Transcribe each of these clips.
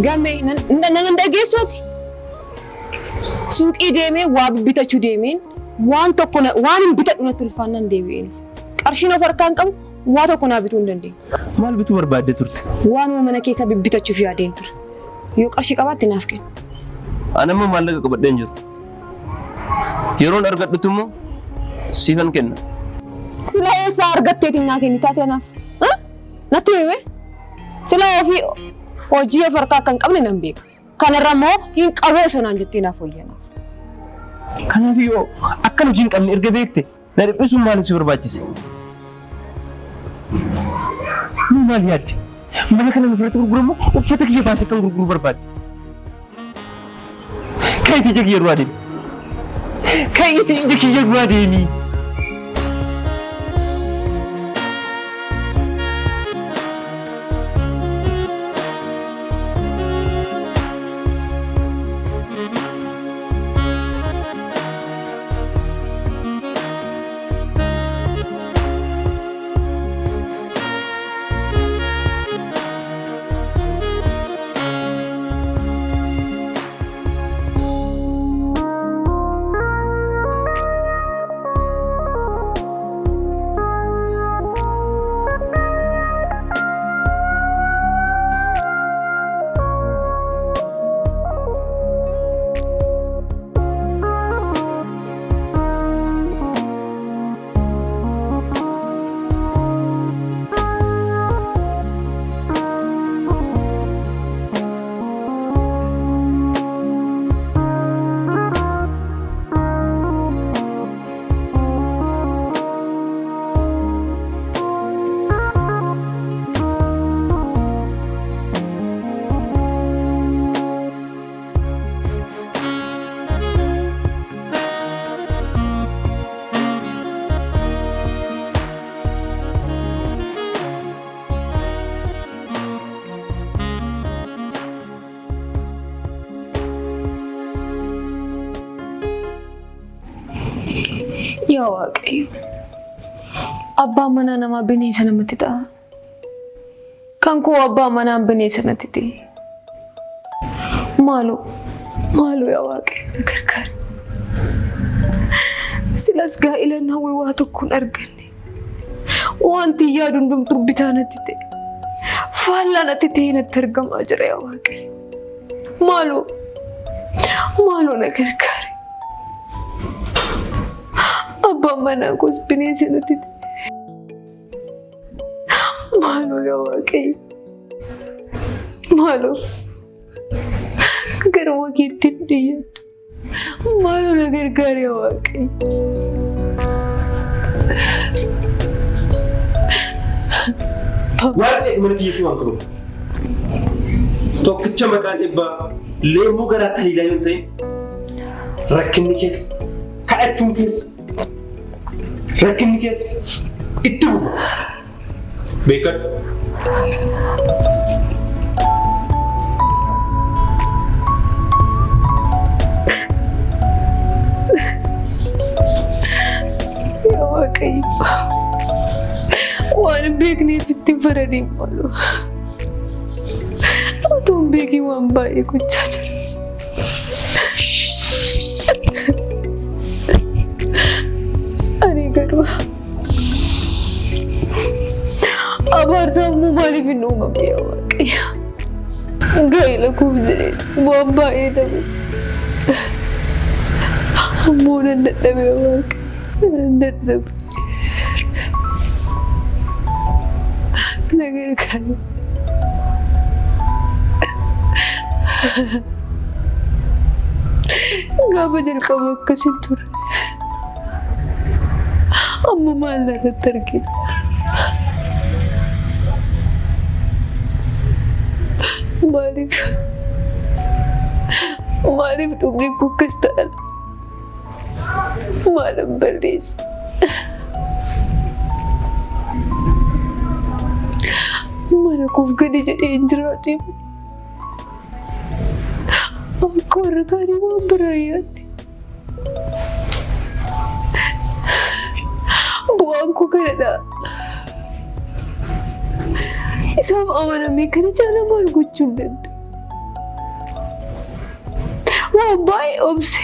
Gamee nan dhageessooti. Suuqii deemee waa bitachuu deemeen waan tokko waan hin bitadhu natti ulfaannaan deebi'een. Qarshiin of harkaan qabu waa tokko naa bituu hin dandeenye. Maal bituu barbaadde turte? Waanuma mana keessa bitachuuf yaadeen ture. Yoo qarshii qabaatte naaf kenni. Anamma maallaqa qabadheen jiru. Yeroon argadhutu immoo siifan kenna. Sila eessaa argatteetiin naa kenni taate anaaf? Natti hime? Sila ofii hojii of harkaa kan qabne nan beeka. Kanarra immoo hin qabee osoo naan jettee naaf wayyaanaaf. Kanaaf yoo akka hojii hin qabne erga beekte na dhiphisuun maaliif si barbaachise? Maal yaadde? Mana kana nufirratti gurguramu uffata kiyya baasee kan gurguru barbaade. Ka'iitii ija kiyya duraa deemi. Ka'iitii ija kiyya duraa deemi. Yaa Waaqayyo. Abbaan manaa namaa bineensa namatti ta'a. Kan koo abbaan manaa bineensa natti ta'e. Maaloo yaa Waaqayyo gargaari. Silas gaa'elan hawwee waa tokkoon arganne. Wanti yaadu hundumtuu bitaa natti ta'e. Faallaa natti ta'e natti argamaa jira yaa Waaqayyo. Maaloo na gargaari. Abbaan manaa koos bineensa natti ta'e. Maaloo yaa Waaqayyo. Maaloo gara wakiitti dhiyaatu. Maaloo na gargaari yaa Waaqayyo. Waan mana kiyyatti waan qabu. Tokkicha maqaan dhibbaa leemmuu garaa taliilaa yoo ta'e rakkinni keessa kadhachuun keessa rakkinni keessa itti bu'a. Beekadhu. Yaa Waaqayyo. Waan beekneef itti faradii maaloo. Otoon beekii waan baay'ee gochaa jira. Ani garuu abaarsaaf moo maaliif hin uumamne yaa Waaqayyo. Gaa'ela kuuf jedhee waan baay'ee dhabe. Ammoo nan dadhabe yaa Waaqayyo. Nan dadhabe. Na gargaari. Gaafa jalqaba akkasii ture. Amma maal narratti argina? Maaliif dhumni koo akkas ta'a? Maalan balleessa? Mana koof gadi jedhee hin jiraadhe. Akka warra gaarii waan biraa yaadde. Bu'aan koo kanadha. Isaaf amanamee kana caalaa maal gochuu hin danda'a? Wabai obse.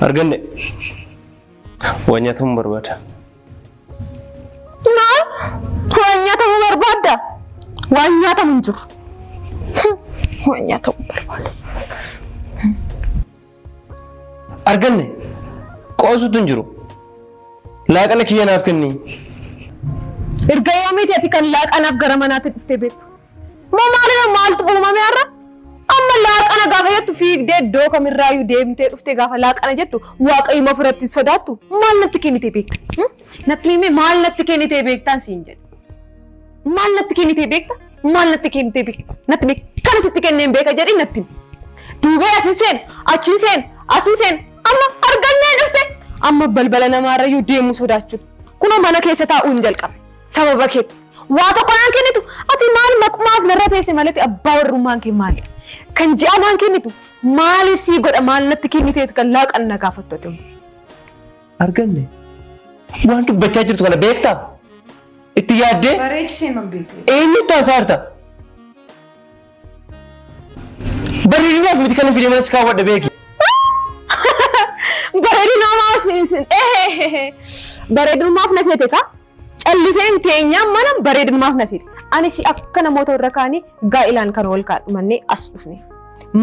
Arganne wanyatu barbada. Maal? Wanyatu barbada? Wanyatu jiru. Wanyatu barbada. Arganne qoosutu jiru. Laaqana kiyyanaaf kenni. Erga yoomiti ati kan laaqanaaf gara manaatti dhuftee beektu. Maalidha maaltu uumame har'a? Amma laaqana gaafa jettu fiigdee iddoo kamirraayyuu deemtee dhuftee gaafa laaqana jettu waaqayyo mafuratti sodaattu maal natti kennitee beekta? Natti himee maal natti kennitee beektaan siin jedhe. Maal natti kennitee beekta? Maal natti kennitee beekta? Natti beek kana sitti kenneen beeka jedhi natti. Duubee asin seen, achiin seen, asin seen amma argannee dhufte amma balbala namaarrayyuu deemuu sodaachuudha. Kunoo mana keessa taa'uun jalqabe. Sababa keetti. Waa tokko naan kennitu ati maal maqmaaf narra teesse malatti abbaa warrummaan kee maali? Kan ji'a naan kennitu maali sii godha maal natti kenniteetu kan laaqanna gaafattu ati. Arganne waan dubbachaa jirtu kana beektaa? Itti yaaddee? Bareechisee man beekte. Eenyu taasaarta? Bareedinaaf miti kan fidee mana si kaawwadha beeki. Bareedinaaf na seete kaa? Calliseen teenyaa mana bareedinaaf na seete. Ani si akka namoota irra kaanii gaa'ilaan kan wal kaadhumannee as dhufne.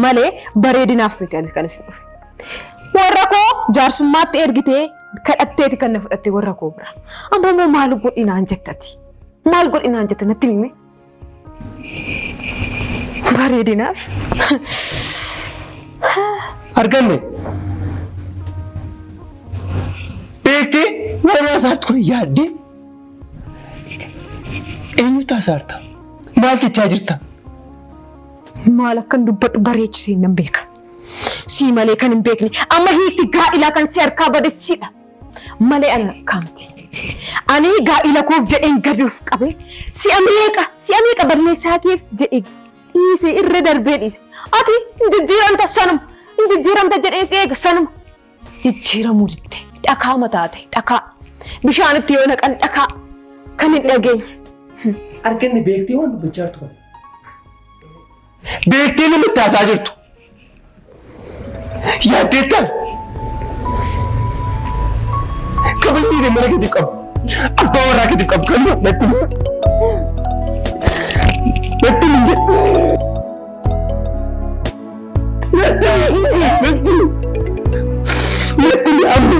Malee bareedinaaf miti ani kan isin dhufe. Warra koo jaarsummaatti ergitee kadhatteeti kan na fudhatte warra koo bira. Amma immoo maal godhinaan jettati? Maal godhinaan jetta natti himi? Bareedinaaf. Arganne beektee waan asaartu kun yaaddee eenyu taasaarta? Maal jechaa jirta? Maal akkan dubbadhu bareechisee nan beeka. Sii malee kan hin beekne amma hiikti gaa'ilaa kan si harkaa badessidha. Malee ana kaamti. Ani gaa'ila koof jedheen gadi of qabe si'a meeqa balleessaa keef jedhee dhiisee irra darbee dhiise. Ati jijjiiramta sanuma jijjiiramta jedhee eega sanuma. Jijjiiramuu diddee dhakaa mataa ta'e dhakaa bishaanitti yoo naqan dhakaa kan hin dhageenye. Arganne beektee waan dubbachaa jirtu kana. Beektee nama taasaa jirtu. Yaaddeettaan kabajni mana gadi qabu. Abbaa warraa gadi qabu kan natti hin jedhu. Natti hin amma.